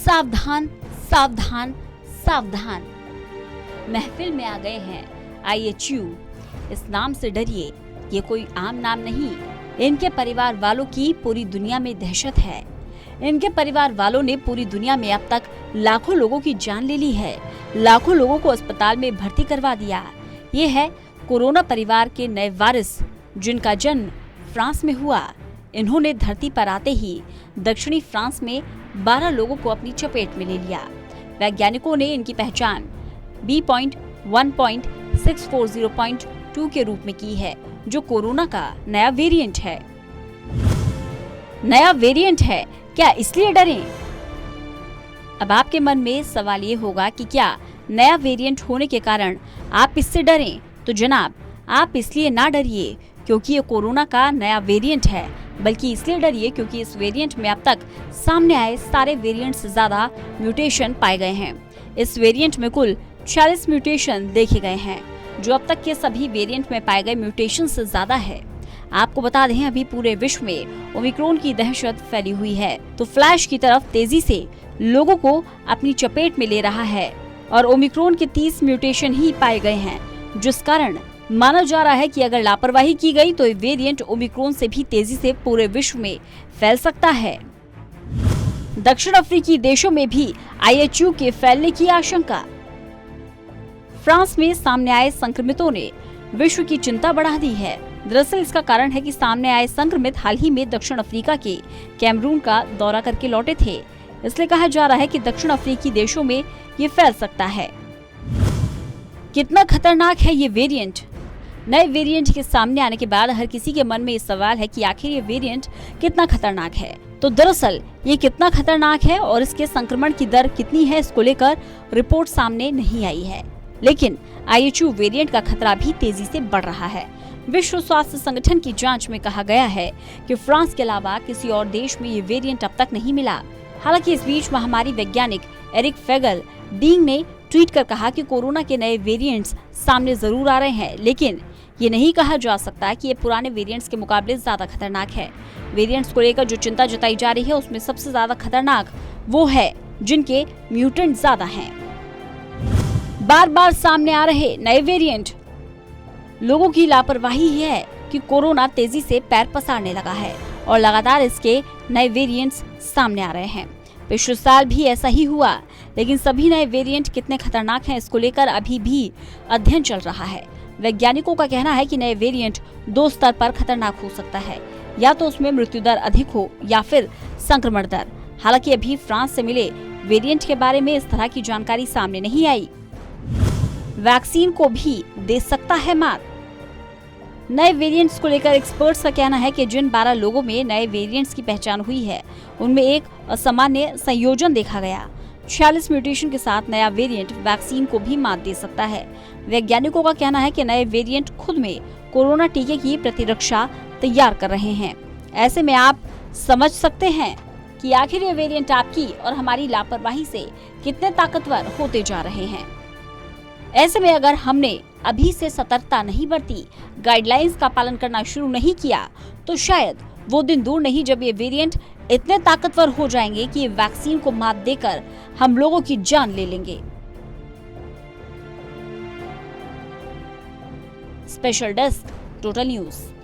सावधान सावधान सावधान, महफिल में आ गए हैं IHU। इस नाम से डरिए, ये कोई आम नाम नहीं। इनके परिवार वालों की पूरी दुनिया में दहशत है। इनके परिवार वालों ने पूरी दुनिया में अब तक लाखों लोगों की जान ले ली है, लाखों लोगों को अस्पताल में भर्ती करवा दिया। ये है कोरोना परिवार के नए वारिस, जिनका जन्म फ्रांस में हुआ। इन्होंने धरती पर आते ही दक्षिणी फ्रांस में 12 लोगों को अपनी चपेट में ले लिया। वैज्ञानिकों ने इनकी पहचान B.1.640.2 के रूप में की है, जो कोरोना का नया वेरिएंट है। नया वेरिएंट है, क्या इसलिए डरें? अब आपके मन में सवाल ये होगा कि क्या नया वेरिएंट होने के कारण आप इससे डरें? तो जनाब, आप इसलिए ना डरिए क्योंकि ये कोरोना का नया वेरिएंट है, बल्कि इसलिए डरिए क्योंकि इस वेरिएंट में अब तक सामने आए सारे वेरिएंट से ज्यादा म्यूटेशन पाए गए हैं। इस वेरिएंट में कुल 40 म्यूटेशन देखे गए हैं, जो अब तक के सभी वेरिएंट में पाए गए म्यूटेशन से ज्यादा है। आपको बता दें, अभी पूरे विश्व में ओमिक्रॉन की दहशत फैली हुई है, तो फ्लैश की तरफ तेजी से लोगों को अपनी चपेट में ले रहा है और ओमिक्रॉन के 30 म्यूटेशन ही पाए गए हैं, जिस कारण माना जा रहा है कि अगर लापरवाही की गई तो ये वेरिएंट ओमिक्रॉन से भी तेजी से पूरे विश्व में फैल सकता है। दक्षिण अफ्रीकी देशों में भी IHU के फैलने की आशंका। फ्रांस में सामने आए संक्रमितों ने विश्व की चिंता बढ़ा दी है। दरअसल इसका कारण है कि सामने आए संक्रमित हाल ही में दक्षिण अफ्रीका के कैमरून का दौरा करके लौटे थे। इसलिए कहा जा रहा है कि दक्षिण अफ्रीकी देशों में ये फैल सकता है। कितना खतरनाक है ये वेरिएंट? नए वेरिएंट के सामने आने के बाद हर किसी के मन में ये सवाल है कि आखिर ये वेरिएंट कितना खतरनाक है। तो दरअसल ये कितना खतरनाक है और इसके संक्रमण की दर कितनी है, इसको लेकर रिपोर्ट सामने नहीं आई है। लेकिन IHU वेरिएंट का खतरा भी तेजी से बढ़ रहा है। विश्व स्वास्थ्य संगठन की जांच में कहा गया है कि फ्रांस के अलावा किसी और देश में ये वेरिएंट अब तक नहीं मिला। हालांकि इस बीच महामारी वैज्ञानिक एरिक फेगल डींग ने ट्वीट कर कहा कि कोरोना के नए वेरिएंट्स सामने जरूर आ रहे हैं, लेकिन ये नहीं कहा जा सकता कि ये पुराने वेरिएंट्स के मुकाबले ज्यादा खतरनाक है। वेरिएंट्स को लेकर जो चिंता जताई जा रही है, उसमें सबसे ज्यादा खतरनाक वो है जिनके म्यूटेंट ज्यादा हैं। बार बार सामने आ रहे नए वेरिएंट, लोगों की लापरवाही है कि कोरोना तेजी से पैर पसारने लगा है और लगातार इसके नए वेरिएंट्स सामने आ रहे हैं। पिछले साल भी ऐसा ही हुआ, लेकिन सभी नए वेरिएंट कितने खतरनाक हैं, इसको लेकर अभी भी अध्ययन चल रहा है। वैज्ञानिकों का कहना है कि नए वेरिएंट 2 स्तर पर खतरनाक हो सकता है, या तो उसमें मृत्यु दर अधिक हो या फिर संक्रमण दर। हालांकि अभी फ्रांस से मिले वेरिएंट के बारे में इस तरह की जानकारी सामने नहीं आई। वैक्सीन को भी दे सकता है मात। नए वेरिएंट्स को लेकर एक्सपर्ट्स का कहना है कि जिन 12 लोगों में नए वेरिएंट्स की पहचान हुई है, उनमें एक असामान्य संयोजन देखा गया। 46 म्यूटेशन के साथ नया वेरिएंट वैक्सीन को भी मात दे सकता है। वैज्ञानिकों का कहना है कि नए वेरिएंट खुद में कोरोना टीके की प्रतिरक्षा तैयार कर रहे हैं। ऐसे में आप समझ सकते हैं कि आखिर ये वेरिएंट आपकी और हमारी लापरवाही से कितने ताकतवर होते जा रहे हैं। ऐसे में अगर हमने अभी से सतर्कता नहीं बरती, गाइडलाइंस का पालन करना शुरू नहीं किया, तो शायद वो दिन दूर नहीं जब ये वेरिएंट इतने ताकतवर हो जाएंगे कि ये वैक्सीन को मात देकर हम लोगों की जान ले लेंगे। Special desk, total news.